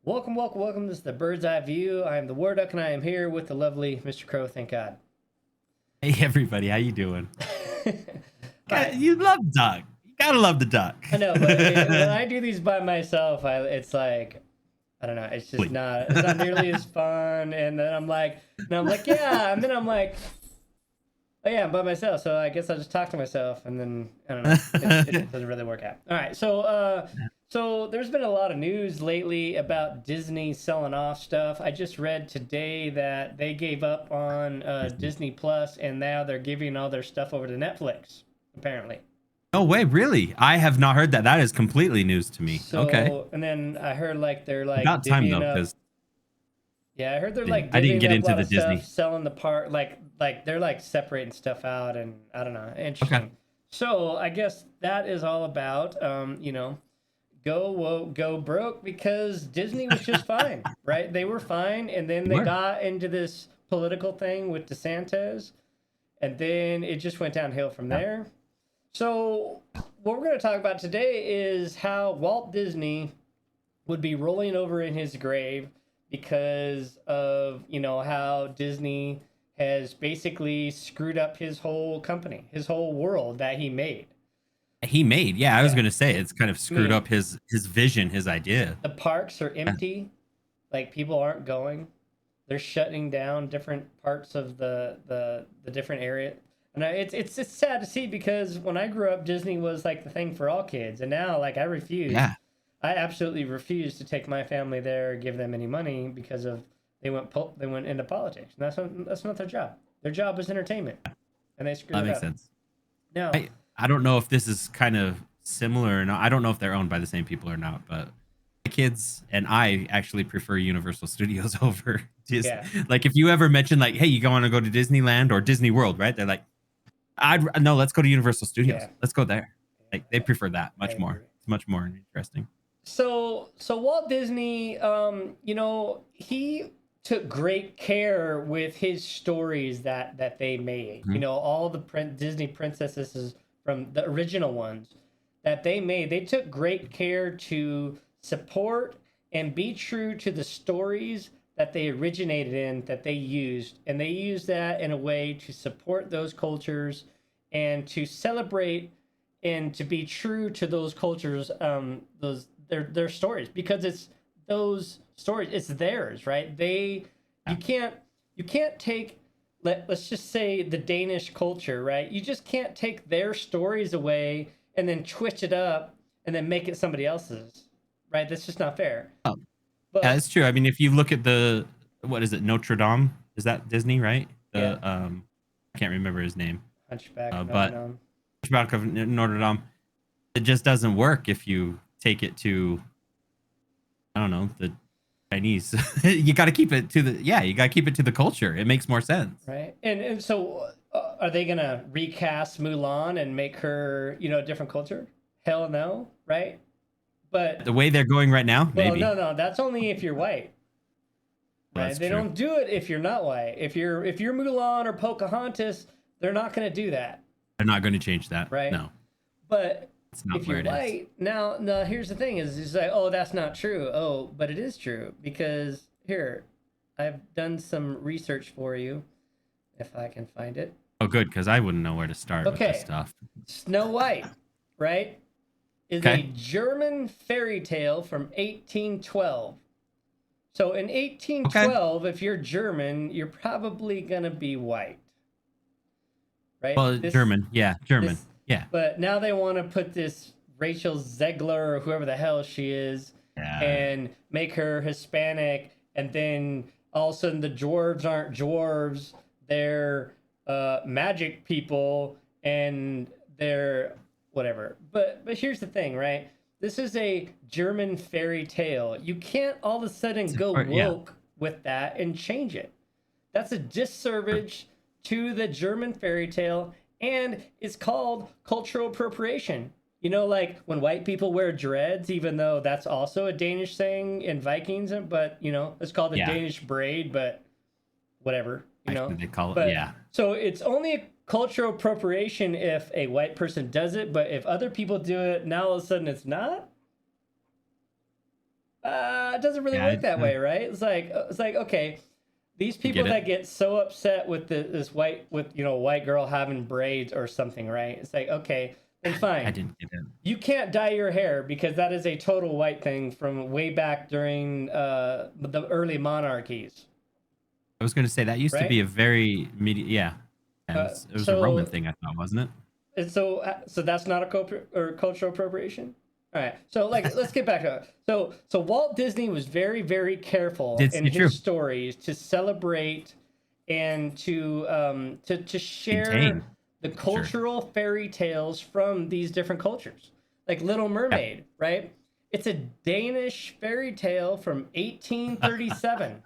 Welcome, welcome, welcome. This is the Bird's Eye View. I am the War Duck, and I am here with the lovely Mr. Crow. Thank God. Hey everybody, how you doing? Hi. You love duck. You gotta love the duck. I know, but when I do these by myself, it's like I don't know. It's just not. It's not nearly as fun. And then I'm like, yeah. And then I'm like, oh yeah, I'm by myself. So I guess I'll just talk to myself. And then I don't know. It doesn't really work out. All right. So there's been a lot of news lately about Disney selling off stuff. I just read today that they gave up on Disney Plus, and now they're giving all their stuff over to Netflix, apparently. No way, really? I have not heard that. That is completely news to me. So, okay. And then I heard like they're like About time though, divvying up. because Yeah, I heard they're like I didn't divvying get up a into lot the of Disney. stuff, selling the part, like they're like separating stuff out, and I don't know, interesting. Okay. So I guess that is all about, go woke, go broke, because Disney was just fine, right? They were fine, and then they got into this political thing with DeSantis, and then it just went downhill from there. So what we're going to talk about today is how Walt Disney would be rolling over in his grave because of, how Disney has basically screwed up his whole company, his whole world that he made. Yeah, I was gonna say it's kind of screwed up his vision, his idea. The parks are empty, like people aren't going. They're shutting down different parts of the different area. And it's sad to see, because when I grew up, Disney was like the thing for all kids, and now like I refuse. Yeah. I absolutely refuse to take my family there, give them any money, because of they went into politics. And that's not their job. Their job is entertainment, and they screwed it up. That makes sense. Now, I don't know if this is kind of similar or not. I don't know if they're owned by the same people or not, but my kids and I actually prefer Universal Studios over Disney. Yeah. Like if you ever mention like, hey, you want to go to Disneyland or Disney World, right? They're like, no, let's go to Universal Studios. Yeah. Let's go there. Like they prefer that much more. It's much more interesting. So Walt Disney, he took great care with his stories that they made. Mm-hmm. All the Disney princesses from the original ones that they made, they took great care to support and be true to the stories that they originated in, that they used. And they used that in a way to support those cultures and to celebrate and to be true to those cultures, their stories, because it's those stories, it's theirs, right? You can't take, let's just say the Danish culture, right? You just can't take their stories away and then twitch it up and then make it somebody else's, right? That's just not fair. But, yeah, it's true. I mean, if you look at what is it, Notre Dame? Is that Disney, right? I can't remember his name. Hunchback of Notre Dame. It just doesn't work if you take it to, I don't know, the Chinese. You got to keep it to the culture. It makes more sense, right? And so are they gonna recast Mulan and make her a different culture? Hell no, right? But the way they're going right now, maybe. No, that's only if you're white, right? They don't do it if you're not white. If you're Mulan or Pocahontas, they're not gonna do that. They're not going to change that, right? No. But if you're white, now here's the thing: is it's like, oh, that's not true. Oh, but it is true, because here, I've done some research for you, if I can find it. Oh, good, because I wouldn't know where to start with this stuff. Snow White, right, is a German fairy tale from 1812. So in 1812, if you're German, you're probably gonna be white, right? Well, German. Yeah. But now they want to put this Rachel Zegler or whoever the hell she is, and make her Hispanic, and then all of a sudden the dwarves aren't dwarves, they're magic people, and they're whatever. But here's the thing, right? This is a German fairy tale. You can't all of a sudden go woke with that and change it. That's a disservice to the German fairy tale. And it's called cultural appropriation. Like when white people wear dreads, even though that's also a Danish thing in Vikings, but it's called the Danish braid, but whatever, They call it, So it's only a cultural appropriation if a white person does it, but if other people do it, now all of a sudden it's not. it doesn't really work that way, right? It's like okay, these people that get so upset with this white girl having braids or something, right? It's like, okay, then fine. I didn't get it. You can't dye your hair because that is a total white thing from way back during the early monarchies. I was going to say that used to be a very it was a Roman thing, I thought, wasn't it? And so that's not a cultural appropriation. All right, so let's get back to it. So Walt Disney was very, very careful in his stories to celebrate and to share the cultural fairy tales from these different cultures, like Little Mermaid, right? It's a Danish fairy tale from 1837.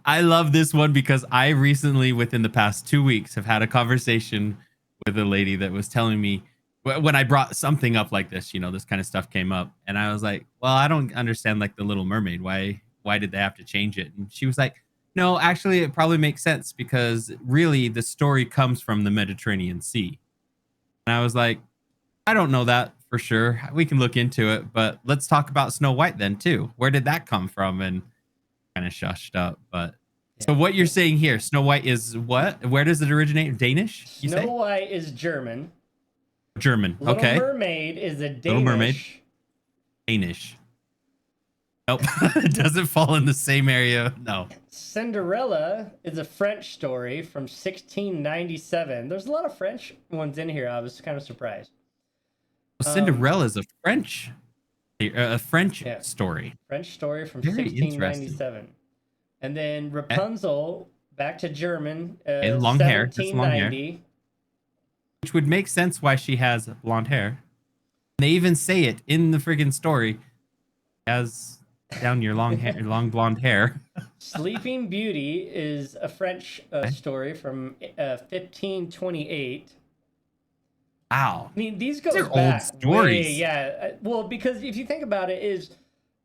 I love this one because I recently, within the past 2 weeks, have had a conversation with a lady that was telling me when I brought something up like this, this kind of stuff came up, and I was like, well, I don't understand like the Little Mermaid. Why did they have to change it? And she was like, no, actually, it probably makes sense because really the story comes from the Mediterranean Sea. And I was like, I don't know that for sure. We can look into it, but let's talk about Snow White then too. Where did that come from? And kind of shushed up. But so what you're saying here, Snow White is what? Where does it originate? Danish? Snow White is German. German. Okay. Little Mermaid is a Danish. Little Mermaid. Danish. Nope. It doesn't fall in the same area. No. Cinderella is a French story from 1697. There's a lot of French ones in here. I was kind of surprised. Cinderella is a French story. French story from 1697. And then Rapunzel, back to German, long hair. 1790. Which would make sense why she has blonde hair. They even say it in the friggin' story as down your long hair, long blonde hair. Sleeping Beauty is a French story from 1528. Wow. I mean, these go back old stories. Yeah. Well, because if you think about it,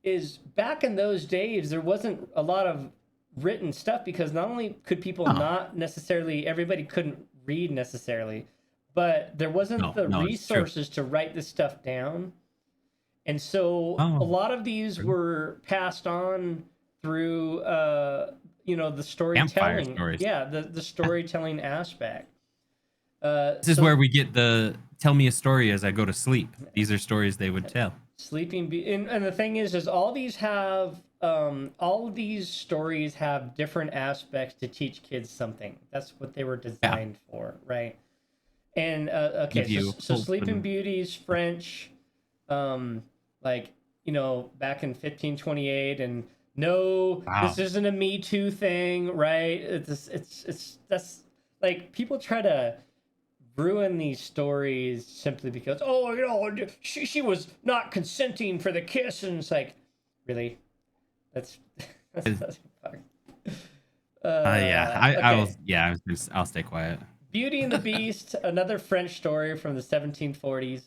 is back in those days, there wasn't a lot of written stuff because not only could people not necessarily, everybody couldn't read necessarily, but there wasn't the resources to write this stuff down. And so a lot of these were passed on through, the storytelling. Yeah, the storytelling aspect. This is where we get the tell me a story as I go to sleep. These are stories they would tell. And the thing is all these have all of these stories have different aspects to teach kids something. That's what they were designed for, right? And so Sleeping Beauty's French, back in 1528, and this isn't a Me Too thing, right? That's like people try to ruin these stories simply because she was not consenting for the kiss, and it's like, really, that's I'll stay quiet. Beauty and the Beast, another French story from the 1740s.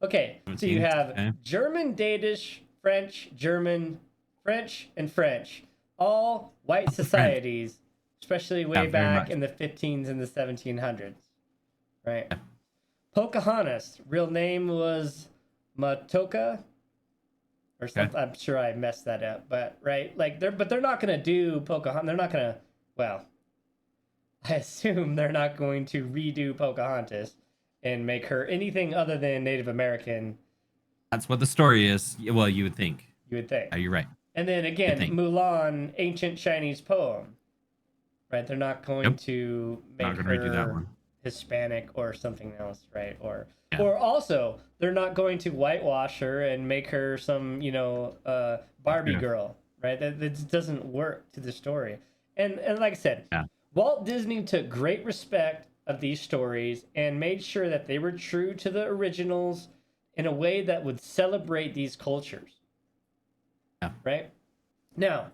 Okay, so you have German, Danish, French, German, French, and French, all white societies, especially way back in the 15s and the 1700s. Right. Pocahontas, real name was Matoka or something. I'm sure I messed that up, but right, they're not going to do Pocahontas. They're not going to, I assume they're not going to redo Pocahontas and make her anything other than Native American. That's what the story is. Well, you would think. You're right. And then again, Mulan, ancient Chinese poem. Right? They're not going to make her redo that one. Hispanic or something else, right? Or also they're not going to whitewash her and make her some Barbie girl, right? That doesn't work to the story. And like I said, Walt Disney took great respect of these stories and made sure that they were true to the originals in a way that would celebrate these cultures. Right? Now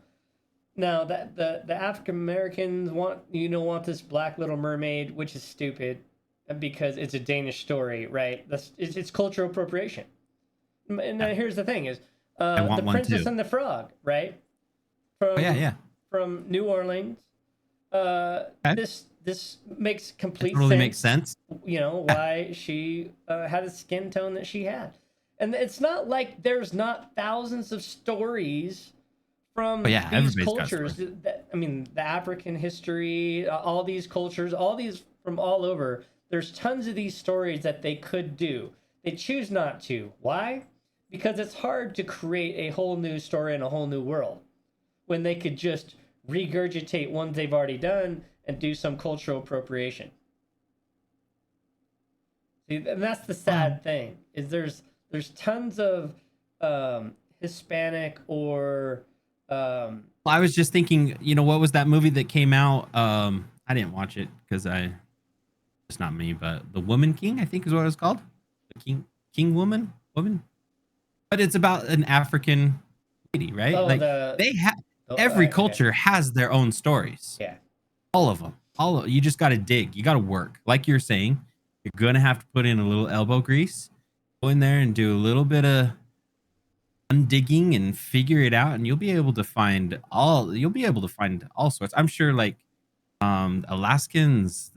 that the African Americans want this Black Little Mermaid, which is stupid because it's a Danish story, right? It's cultural appropriation. And here's the thing: is the Princess and the Frog, right? From New Orleans. This makes complete sense. Totally makes sense. Why she had a skin tone that she had. And it's not like there's not thousands of stories from But yeah, these everybody's got cultures. stories. I mean, the African history, all these cultures, all these from all over. There's tons of these stories that they could do. They choose not to. Why? Because it's hard to create a whole new story in a whole new world when they could just regurgitate ones they've already done and do some cultural appropriation. See, and that's the sad thing is there's tons of Hispanic or I was just thinking, what was that movie that came out? I didn't watch it because it's not me, but The Woman King, I think is what it was called. The King Woman. But it's about an African lady, right? oh Like they have every okay. culture has their own stories. Yeah. All of them. You just got to dig. You got to work. Like you're saying, you're going to have to put in a little elbow grease. Go in there and do a little bit of undigging and figure it out, and you'll be able to find all sorts. I'm sure like Alaskans,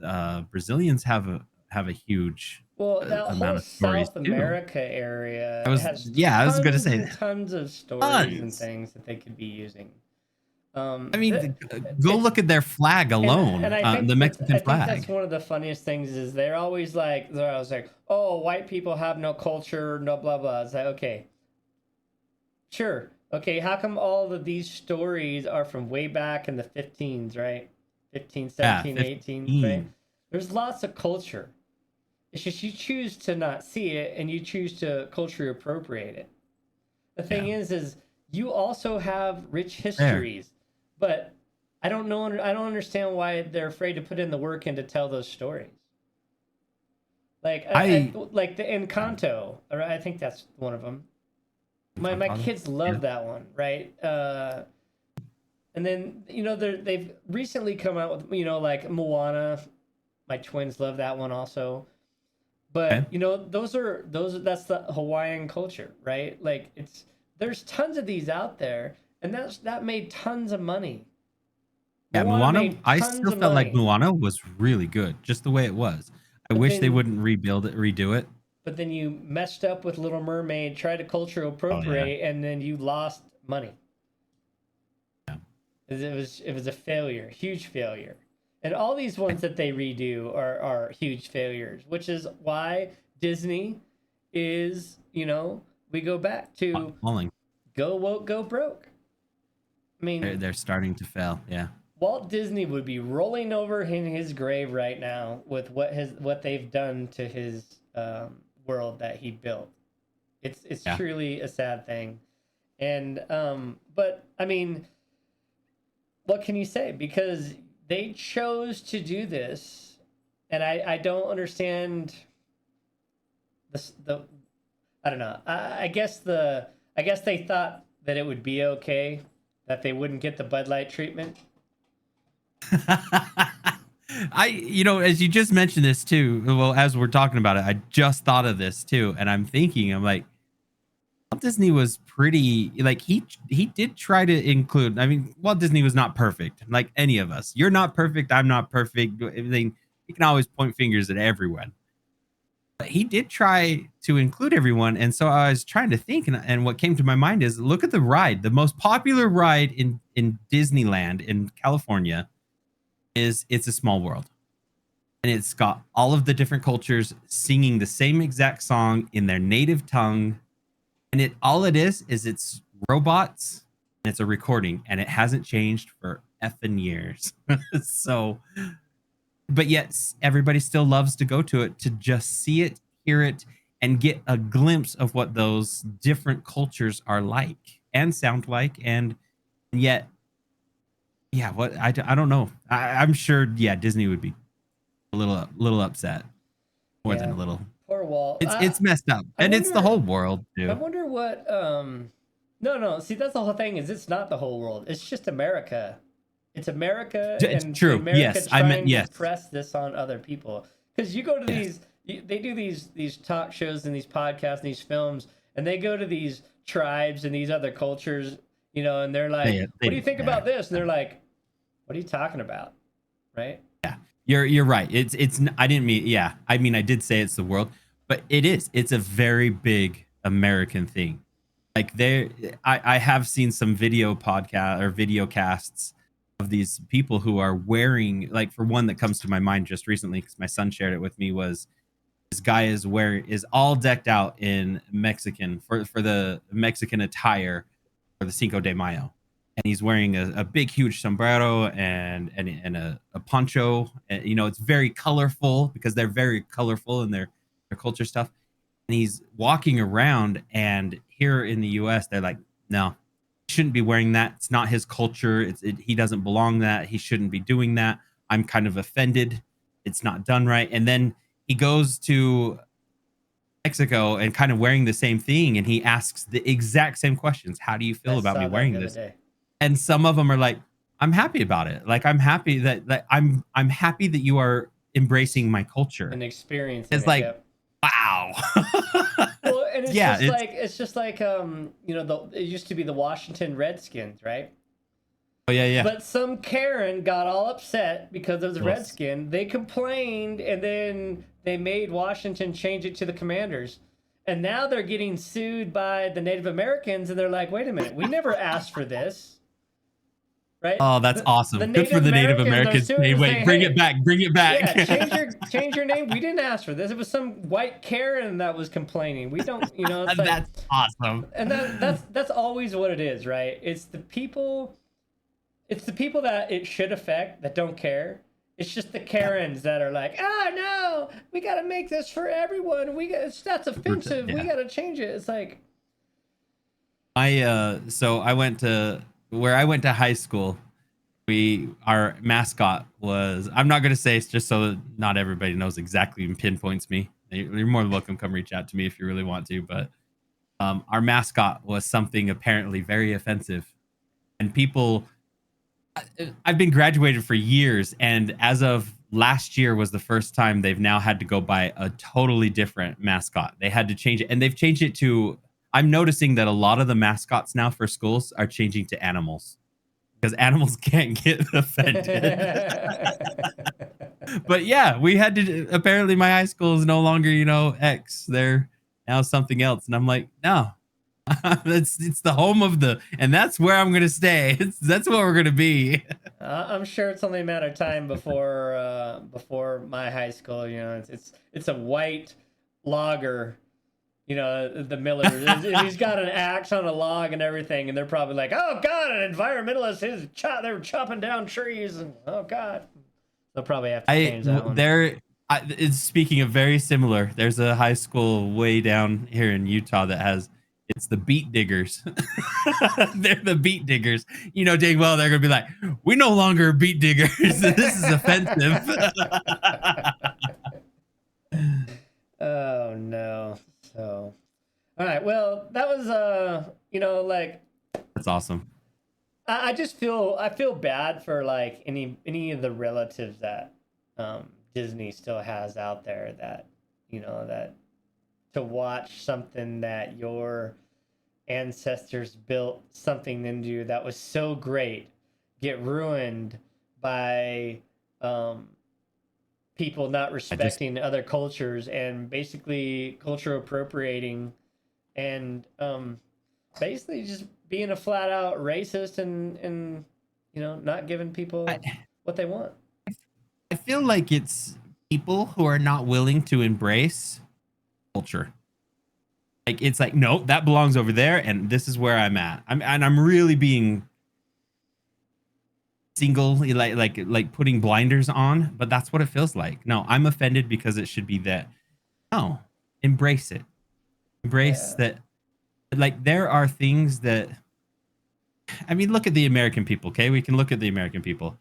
Brazilians have a huge That amount whole of stories South too. America area I was gonna say and tons of stories tons. and things that they could be using. I mean, go look at their flag alone, and I think the Mexican think flag. that's one of the funniest things is they're always like, oh, white people have no culture, no blah blah. It's like, okay, sure, okay, how come all of these stories are from way back in the 15s, right? 15, 17, 18, right? There's lots of culture. It's just you choose to not see it and you choose to culturally appropriate it. The thing is you also have rich histories, but I don't understand why they're afraid to put in the work and to tell those stories. Like like the Encanto, or I think that's one of them. My kids love that one, right? And then they've recently come out with like Moana. My twins love that one also. But that's the Hawaiian culture, right? Like there's tons of these out there, and that made tons of money. Yeah, Moana. I still felt like Moana was really good, just the way it was. I wish they wouldn't redo it. But then you messed up with Little Mermaid, tried to cultural appropriate, and then you lost money. Yeah, it was a failure, huge failure. And all these ones that they redo are huge failures, which is why Disney is, we go back to go woke, go broke. I mean, they're starting to fail. Yeah. Walt Disney would be rolling over in his grave right now with what they've done to his world that he built. It's truly a sad thing. And but I mean, what can you say? Because they chose to do this, and I don't understand the I don't know. I guess they thought that it would be okay, that they wouldn't get the Bud Light treatment. As you just mentioned this too, well, as we're talking about it, I just thought of this too, and I'm like, Walt Disney was pretty, like, he did try to include, I mean, Walt Disney was not perfect, like any of us. You're not perfect, I'm not perfect, everything. You can always point fingers at everyone. But he did try to include everyone, and so I was trying to think, and what came to my mind is, look at the ride. The most popular ride in Disneyland in California is It's a Small World. And it's got all of the different cultures singing the same exact song in their native tongue. And all it is it's robots, and it's a recording, and it hasn't changed for effing years. So, but yet everybody still loves to go to it to just see it, hear it, and get a glimpse of what those different cultures are like and sound like. And yet, yeah, what I don't know. I'm sure, Disney would be a little upset, more than a little. Poor Walt. It's messed up, and it's the whole world too. I wonder what. No. See, that's the whole thing. Is it's not the whole world. It's just America. It's America. It's true. America Yes, I meant yes. To press this on other people, because you go to these. They do these talk shows and these podcasts and these films, and they go to these tribes and these other cultures, and they're like, "What do you think about this?" And they're like, "What are you talking about?" Right? Yeah, you're right. It's. I didn't mean. Yeah, I mean, I did say it's the world, but it is. It's a very big American thing. Like there, I have seen some video podcast or video casts of these people who are wearing, like, for one that comes to my mind just recently because my son shared it with me, was this guy is all decked out in Mexican for the Mexican attire for the Cinco de Mayo, and he's wearing a big huge sombrero and a poncho. And, you know, it's very colorful because they're very colorful in their culture stuff. And he's walking around, and here in the US they're like, no, he shouldn't be wearing that. It's not his culture. He doesn't belong that. He shouldn't be doing that. I'm kind of offended. It's not done right. And then he goes to Mexico and kind of wearing the same thing, and he asks the exact same questions. How do you feel I about me saw that wearing the other this? day. And some of them are like, I'm happy about it. Like, I'm happy that I'm happy that you are embracing my culture. And experiencing It's it, like, yep. wow. Well, and it's Yeah, it's just like you know, it used to be the Washington Redskins, right? oh yeah. But some Karen got all upset because of the Yes. Redskin. They complained, and then they made Washington change it to the Commanders. And now they're getting sued by the Native Americans, and they're like, wait a minute, we never asked for this. Right? Oh, that's awesome. The Good for the Native Americans. Hey, wait, saying, bring hey, it back. Bring it back. Yeah, change your name. We didn't ask for this. It was some white Karen that was complaining. We don't, you know. It's like, That's awesome. And that's always what it is, right? It's the people that it should affect that don't care. It's just the Karens that are like, no, we got to make this for everyone. That's offensive. Yeah. We got to change it. It's like, so I went to high school. Our mascot was, I'm not gonna say, it's just so that not everybody knows exactly and pinpoints me. You're more than welcome, come reach out to me if you really want to, but our mascot was something apparently very offensive, and people, I've been graduated for years, and as of last year was the first time they've now had to go buy a totally different mascot. They had to change it, and they've changed it to, I'm noticing that a lot of the mascots now for schools are changing to animals because animals can't get offended. But yeah, we had to, apparently my high school is no longer, you know, X. They're now something else. And I'm like, no, it's the home of and that's where I'm going to stay. That's what we're going to be. I'm sure it's only a matter of time before my high school, you know, it's a white logger. You know, the Miller, he's got an axe on a log and everything, and they're probably like, oh, God, an environmentalist, they're chopping down trees, and oh, God. They'll probably have to change that one. Speaking of very similar, there's a high school way down here in Utah it's the Beat Diggers. They're the Beat Diggers. You know dang well they're going to be like, we no longer are Beat Diggers. This is offensive. Oh, no. So, all right. Well, that was you know, like, that's awesome. I feel bad for like any of the relatives that Disney still has out there that, you know, that to watch something that your ancestors built something into that was so great get ruined by people not respecting other cultures and basically culture appropriating and basically just being a flat out racist and you know, not giving people what they want. I feel like it's people who are not willing to embrace culture. Like, it's like, no, that belongs over there, and this is where I'm at. I'm really being single, like putting blinders on, but that's what it feels like. No, I'm offended because it should be that. No, embrace it. Embrace that. Like, there are things that, I mean, look at the American people, okay? We can look at the American people.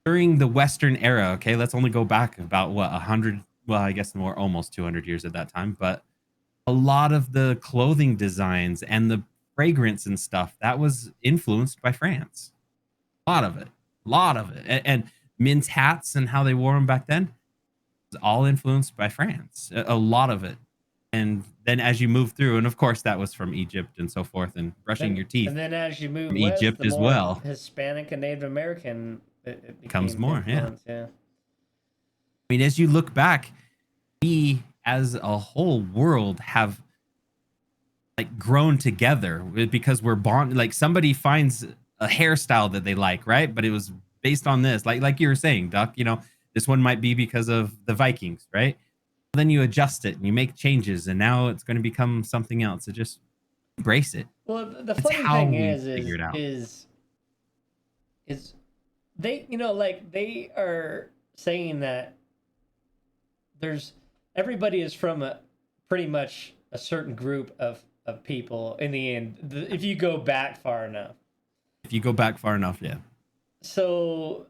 During the Western era, okay, let's only go back about, 100, well, I guess more, almost 200 years at that time, but a lot of the clothing designs and the fragrance and stuff, that was influenced by France. A lot of it. And men's hats and how they wore them back then was all influenced by France. A lot of it. And then as you move through, and of course that was from Egypt and so forth, and brushing your teeth. And then as you move from west, Egypt the as more well, Hispanic and Native American it becomes more. Yeah. Yeah. I mean, as you look back, we as a whole world have like grown together because we're bond. Like somebody finds a hairstyle that they like, right? But it was based on this, like you were saying, Duck. This one might be because of the Vikings, right? Then you adjust it and you make changes, and now it's going to become something else. So just embrace it. Well, the It's funny how thing we is figure is it out. is is they like they are saying that there's everybody is from a pretty much a certain group of people in the end, if you go back far enough. If you go back far enough, yeah. So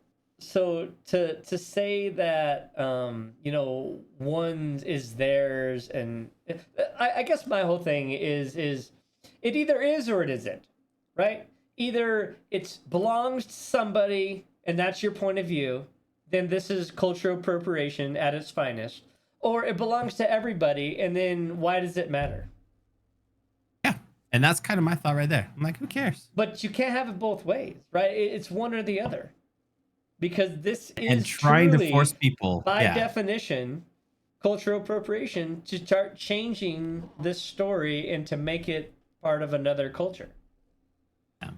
to say that one is theirs, and I guess my whole thing is it either is or it isn't, right? Either it belongs to somebody and that's your point of view, then this is cultural appropriation at its finest, or it belongs to everybody, and then why does it matter? Yeah. And that's kind of my thought right there. I'm like, who cares? But you can't have it both ways, right? It's one or the other. Because this And is trying to truly, force people, by yeah. definition, cultural appropriation, to start changing this story and to make it part of another culture. Yeah.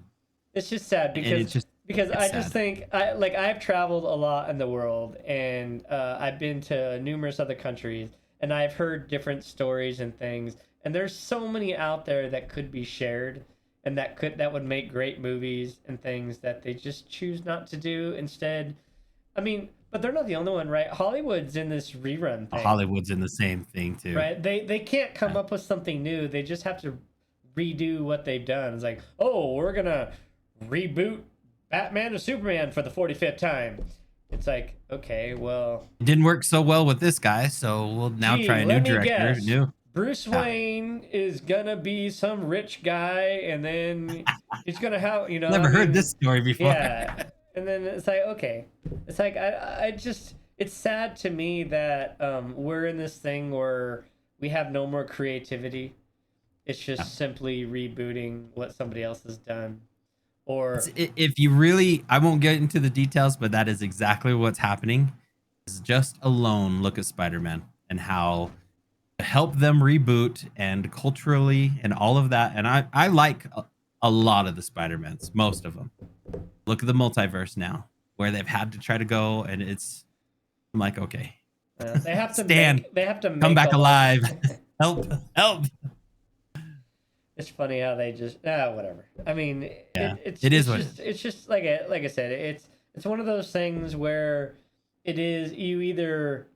It's just sad because I just think I've traveled a lot in the world, and I've been to numerous other countries, and I've heard different stories and things, and there's so many out there that could be shared, and that would make great movies and things that they just choose not to do instead. I mean, but they're not the only one, right? Hollywood's in this rerun thing. Hollywood's in the same thing too, right? They can't come up with something new. They just have to redo what they've done. It's like, oh, we're gonna reboot Batman to Superman for the 45th time. It's like, okay, well, it didn't work so well with this guy, so we'll now try a new director. New Bruce Wayne is gonna be some rich guy, and then he's gonna have, Never heard this story before. Yeah, and then it's like, okay, it's like I just, it's sad to me that we're in this thing where we have no more creativity. It's just simply rebooting what somebody else has done. Or if you really, I won't get into the details, but that is exactly what's happening. Is just alone look at Spider-Man and how to help them reboot and culturally and all of that. And I like a lot of the Spider-Mans, most of them. Look at the multiverse now, where they've had to try to go, and I'm like, okay, they have to stand, they have to come back alive, help. It's funny how they just whatever. I mean, yeah, it's just like I said, it's one of those things where it is, you either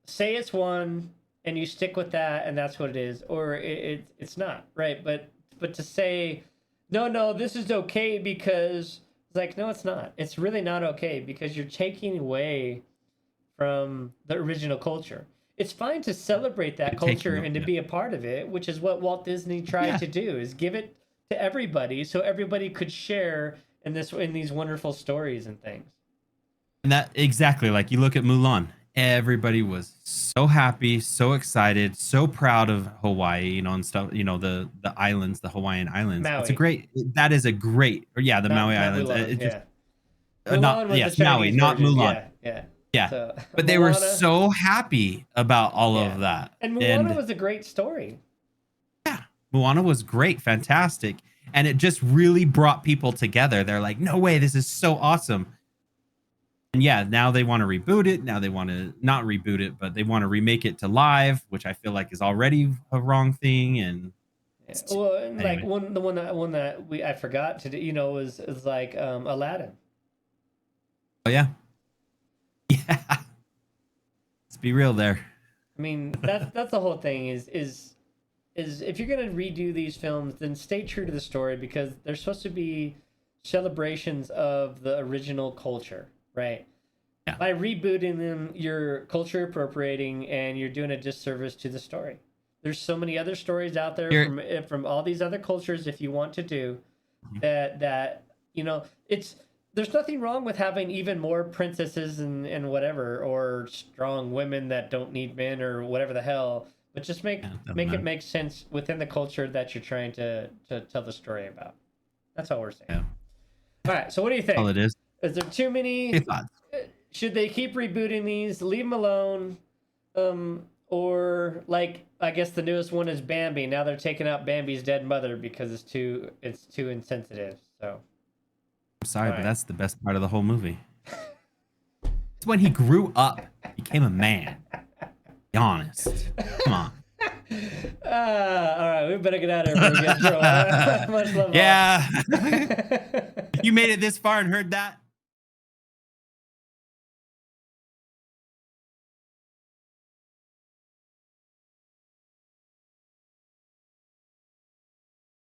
say it's one and you stick with that and that's what it is, or it's not, right? But to say no, this is okay because it's like, no, it's not. It's really not okay because you're taking away from the original culture. It's fine to celebrate that culture and to be a part of it, which is what Walt Disney tried to do, is give it to everybody so everybody could share in these wonderful stories and things. And that exactly, like you look at Mulan, everybody was so happy, so excited, so proud of Hawaii, and stuff, the islands, the Hawaiian Islands. Maui. That is a great, the Maui Islands. Mulan, Maui, not Mulan. Yeah, so, but they were so happy about all of that. And Moana was a great story. Yeah, Moana was great, fantastic. And it just really brought people together. They're like, no way, this is so awesome. And yeah, now they want to reboot it. Now they want to not reboot it, but they want to remake it to live, which I feel like is already a wrong thing. And well, anyway. Like the one that I forgot to do, was like Aladdin. Oh yeah. Yeah, let's be real there. I mean, that's the whole thing. Is if you're gonna redo these films, then stay true to the story, because they're supposed to be celebrations of the original culture, right? Yeah. By rebooting them, you're culture appropriating, and you're doing a disservice to the story. There's so many other stories out there from all these other cultures, if you want to do that. It's. There's nothing wrong with having even more princesses and whatever, or strong women that don't need men or whatever the hell, but just make it make sense within the culture that you're trying to tell the story about. That's all we're saying. Yeah. All right, so what do you think? All it is. Is there too many? Should they keep rebooting these? Leave them alone, or like I guess the newest one is Bambi. Now they're taking out Bambi's dead mother because it's too insensitive. So I'm sorry, but that's the best part of the whole movie. It's when he grew up, became a man. Be honest. Come on. All right, we better get out of here before we get in trouble. Much love. Yeah. You made it this far and heard that?